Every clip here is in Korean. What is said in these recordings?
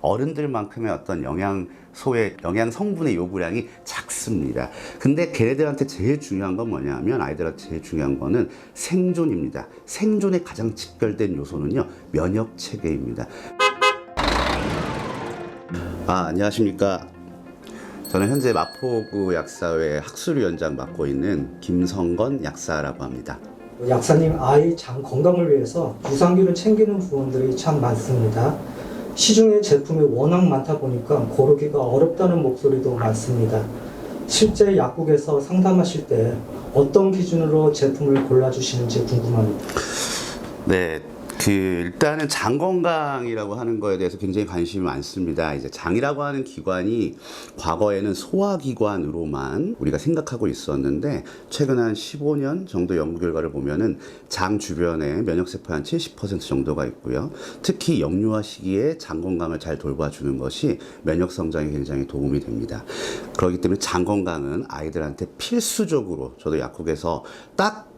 어른들만큼의 어떤 영양소의 영양 성분의 요구량이 작습니다. 근데 걔네들한테 제일 중요한 건 뭐냐면, 아이들한테 제일 중요한 거는 생존입니다. 생존에 가장 직결된 요소는요, 면역 체계입니다. 안녕하십니까. 저는 현재 마포구 약사회 학술위원장 맡고 있는 김성건 약사라고 합니다. 약사님, 아이 장 건강을 위해서 유산균을 챙기는 부분들이 참 많습니다. 시중에 제품이 워낙 많다 보니까 고르기가 어렵다는 목소리도 많습니다. 실제 약국에서 상담하실 때 어떤 기준으로 제품을 골라주시는지 궁금합니다. 네. 일단은 장 건강이라고 하는 거에 대해서 굉장히 관심이 많습니다. 이제 장이라고 하는 기관이 과거에는 소화기관으로만 우리가 생각하고 있었는데, 최근 한 15년 정도 연구 결과를 보면은 장 주변에 면역세포의 한 70% 정도가 있고요. 특히 영유아 시기에 장 건강을 잘 돌봐주는 것이 면역 성장에 굉장히 도움이 됩니다. 그렇기 때문에 장 건강은 아이들한테 필수적으로, 저도 약국에서 딱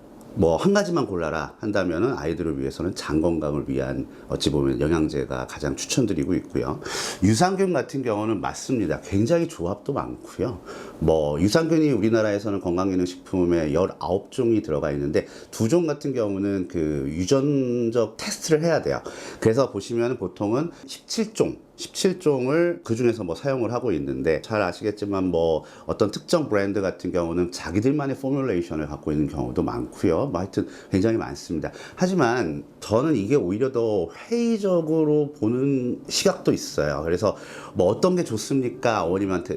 한 가지만 골라라 한다면은 아이들을 위해서는 장 건강을 위한 어찌 보면 영양제가 가장 추천드리고 있고요. 유산균 같은 경우는 맞습니다. 굉장히 조합도 많고요. 유산균이 우리나라에서는 건강기능식품에 19종이 들어가 있는데 2종 같은 경우는 그 유전적 테스트를 해야 돼요. 그래서 보시면 보통은 17종을 그 중에서 사용을 하고 있는데, 잘 아시겠지만 어떤 특정 브랜드 같은 경우는 자기들만의 포뮬레이션을 갖고 있는 경우도 많고요. 하여튼 굉장히 많습니다. 하지만 저는 이게 오히려 더 회의적으로 보는 시각도 있어요. 그래서 어떤 게 좋습니까?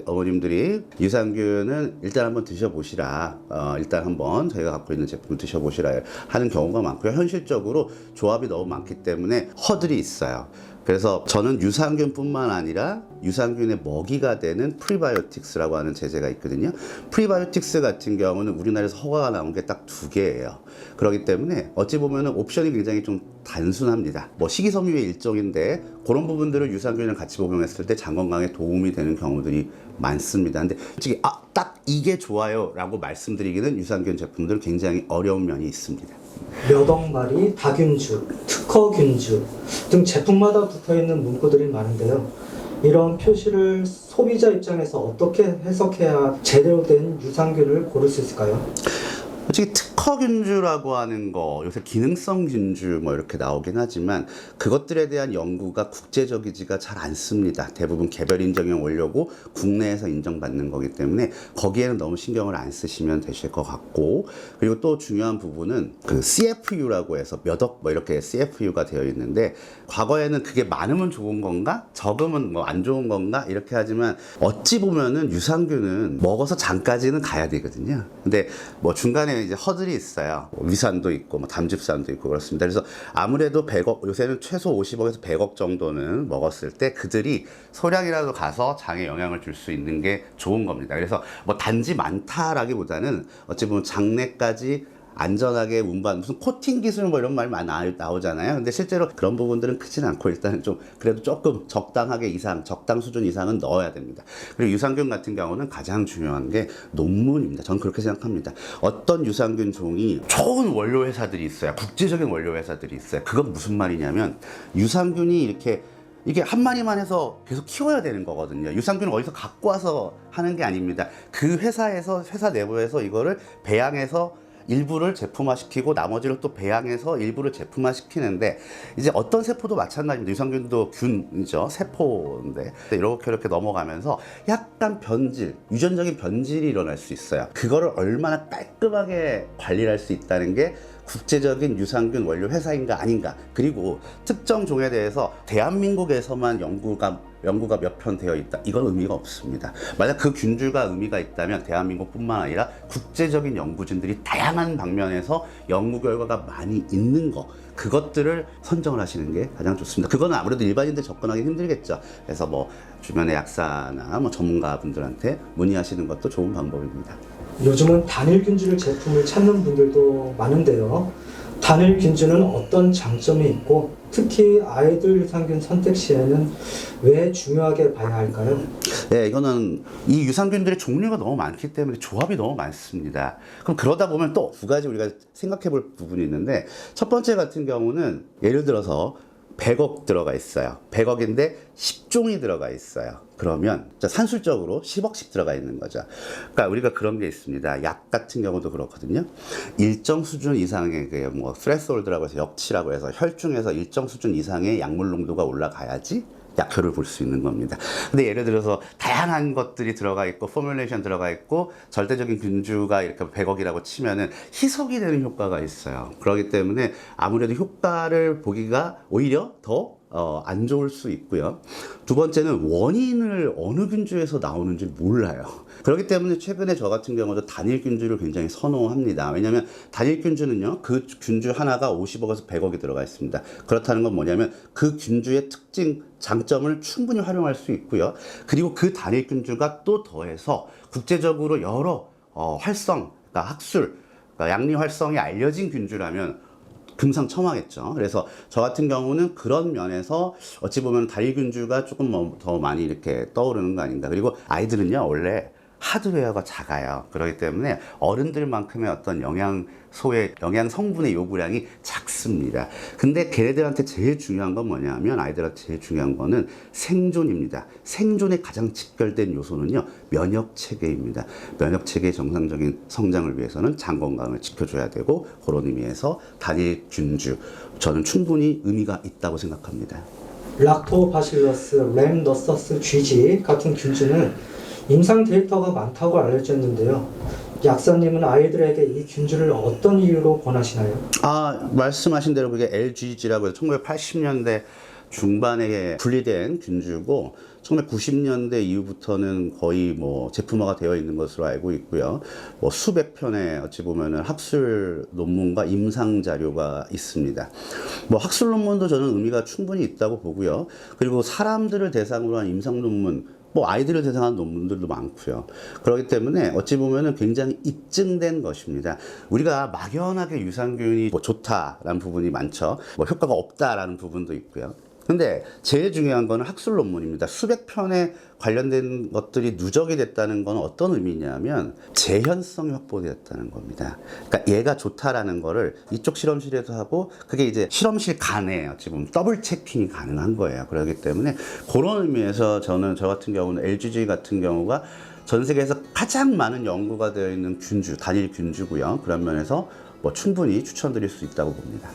어머님들이 유산균은 일단 한번 드셔보시라. 일단 한번 저희가 갖고 있는 제품 드셔보시라 하는 경우가 많고요. 현실적으로 조합이 너무 많기 때문에 허들이 있어요. 그래서 저는 유산균뿐만 아니라 유산균의 먹이가 되는 프리바이오틱스라고 하는 제제가 있거든요. 프리바이오틱스 같은 경우는 우리나라에서 허가가 나온 게 딱 2개예요. 그렇기 때문에 어찌 보면 옵션이 굉장히 좀 단순합니다. 식이섬유의 일종인데 그런 부분들을 유산균을 같이 복용했을 때 장 건강에 도움이 되는 경우들이 많습니다. 근데 솔직히 딱 이게 좋아요 라고 말씀드리기는 유산균 제품들은 굉장히 어려운 면이 있습니다. 몇억마리 다균주, 특허균주 등 제품마다 붙어있는 문구들이 많은데요. 이런 표시를 소비자 입장에서 어떻게 해석해야 제대로 된 유산균을 고를 수 있을까요? 솔직히 특허균주라고 하는 거, 요새 기능성 균주 이렇게 나오긴 하지만 그것들에 대한 연구가 국제적이지가 잘 않습니다. 대부분 개별 인정형 원료고 국내에서 인정받는 거기 때문에 거기에는 너무 신경을 안 쓰시면 되실 것 같고, 그리고 또 중요한 부분은 그 CFU라고 해서 몇억 이렇게 CFU가 되어 있는데, 과거에는 그게 많으면 좋은 건가 적으면 안 좋은 건가 이렇게 하지만, 어찌 보면은 유산균은 먹어서 장까지는 가야 되거든요. 근데 중간에 이제 허들이 있어요. 위산도 있고 담즙산도 있고 그렇습니다. 그래서 아무래도 100억, 요새는 최소 50억에서 100억 정도는 먹었을 때 그들이 소량이라도 가서 장에 영향을 줄 수 있는 게 좋은 겁니다. 그래서 단지 많다라기보다는 어찌 보면 장내까지 안전하게 운반, 무슨 코팅 기술 이런 말 많이 나오잖아요. 근데 실제로 그런 부분들은 크진 않고, 일단은 좀 그래도 조금 적당하게 적당 수준 이상은 넣어야 됩니다. 그리고 유산균 같은 경우는 가장 중요한 게 논문입니다. 저는 그렇게 생각합니다. 어떤 유산균 종이 좋은 원료 회사들이 있어요. 국제적인 원료 회사들이 있어요. 그건 무슨 말이냐면, 유산균이 이게 한 마리만 해서 계속 키워야 되는 거거든요. 유산균을 어디서 갖고 와서 하는 게 아닙니다. 그 회사 내부에서 이거를 배양해서 일부를 제품화시키고 나머지를 또 배양해서 일부를 제품화시키는데, 이제 어떤 세포도 마찬가지입니다. 유산균도 균이죠. 세포인데 이렇게 넘어가면서 약간 유전적인 변질이 일어날 수 있어요. 그거를 얼마나 깔끔하게 관리를 할 수 있다는 게 국제적인 유산균 원료 회사인가 아닌가, 그리고 특정 종에 대해서 대한민국에서만 연구가 몇 편 되어 있다, 이건 의미가 없습니다. 만약 그 균주가 의미가 있다면 대한민국뿐만 아니라 국제적인 연구진들이 다양한 방면에서 연구 결과가 많이 있는 그것들을 선정을 하시는 게 가장 좋습니다. 그거는 아무래도 일반인들 접근하기 힘들겠죠. 그래서 주변의 약사나 전문가분들한테 문의하시는 것도 좋은 방법입니다. 요즘은 단일균주를 제품을 찾는 분들도 많은데요. 단일균주는 어떤 장점이 있고, 특히 아이들 유산균 선택 시에는 왜 중요하게 봐야 할까요? 네, 이거는 이 유산균들의 종류가 너무 많기 때문에 조합이 너무 많습니다. 그럼 그러다 보면 또 2가지 우리가 생각해 볼 부분이 있는데, 첫 번째 같은 경우는 예를 들어서 100억 들어가 있어요. 100억인데 10종이 들어가 있어요. 그러면 산술적으로 10억씩 들어가 있는 거죠. 그러니까 우리가 그런 게 있습니다. 약 같은 경우도 그렇거든요. 일정 수준 이상의 뭐 스레스홀드라고 해서 역치라고 해서 혈중에서 일정 수준 이상의 약물 농도가 올라가야지 약효를 볼 수 있는 겁니다. 근데 예를 들어서 다양한 것들이 들어가 있고 포뮬레이션 들어가 있고 절대적인 균주가 이렇게 100억이라고 치면은 희석이 되는 효과가 있어요. 그렇기 때문에 아무래도 효과를 보기가 오히려 더 안 좋을 수 있고요. 두 번째는 원인을 어느 균주에서 나오는지 몰라요. 그렇기 때문에 최근에 저 같은 경우도 단일 균주를 굉장히 선호합니다. 왜냐하면 단일 균주는요, 그 균주 하나가 50억에서 100억이 들어가 있습니다. 그렇다는 건 뭐냐면 그 균주의 특징, 장점을 충분히 활용할 수 있고요. 그리고 그 단일 균주가 또 더해서 국제적으로 여러 활성, 그러니까 학술, 그러니까 양리 활성이 알려진 균주라면 금상첨화겠죠. 그래서 저 같은 경우는 그런 면에서 어찌 보면 단일균주가 조금 더 많이 이렇게 떠오르는 거 아닌가. 그리고 아이들은요, 원래 하드웨어가 작아요. 그렇기 때문에 어른들만큼의 어떤 영양소의 영양 성분의 요구량이 작습니다. 근데 걔네들한테 제일 중요한 건 뭐냐 하면, 아이들한테 제일 중요한 거는 생존입니다. 생존에 가장 직결된 요소는요, 면역 체계입니다. 면역 체계의 정상적인 성장을 위해서는 장 건강을 지켜줘야 되고, 그런 의미에서 단일 균주, 저는 충분히 의미가 있다고 생각합니다. 락토바실러스 램너서스 GG 같은 균주는 임상 데이터가 많다고 알려져 있는데요. 약사님은 아이들에게 이 균주를 어떤 이유로 권하시나요? 말씀하신 대로 그게 LGG라고 해서 1980년대 중반에 분리된 균주고 1990년대 이후부터는 거의 뭐 제품화가 되어 있는 것으로 알고 있고요. 뭐 수백 편의 어찌 보면은 학술 논문과 임상 자료가 있습니다. 뭐 학술 논문도 저는 의미가 충분히 있다고 보고요. 그리고 사람들을 대상으로 한 임상 논문, 뭐 아이들을 대상한 논문들도 많고요. 그렇기 때문에 어찌 보면은 굉장히 입증된 것입니다. 우리가 막연하게 유산균이 뭐 좋다라는 부분이 많죠. 뭐 효과가 없다라는 부분도 있고요. 근데 제일 중요한 거는 학술 논문입니다. 수백 편에 관련된 것들이 누적이 됐다는 건 어떤 의미냐면 재현성이 확보되었다는 겁니다. 그러니까 얘가 좋다라는 거를 이쪽 실험실에서 하고 그게 이제 실험실 간에 지금 더블 체킹이 가능한 거예요. 그렇기 때문에 그런 의미에서 저는 저 같은 경우는 LGG 같은 경우가 전 세계에서 가장 많은 연구가 되어 있는 균주, 단일 균주고요. 그런 면에서 뭐 충분히 추천드릴 수 있다고 봅니다.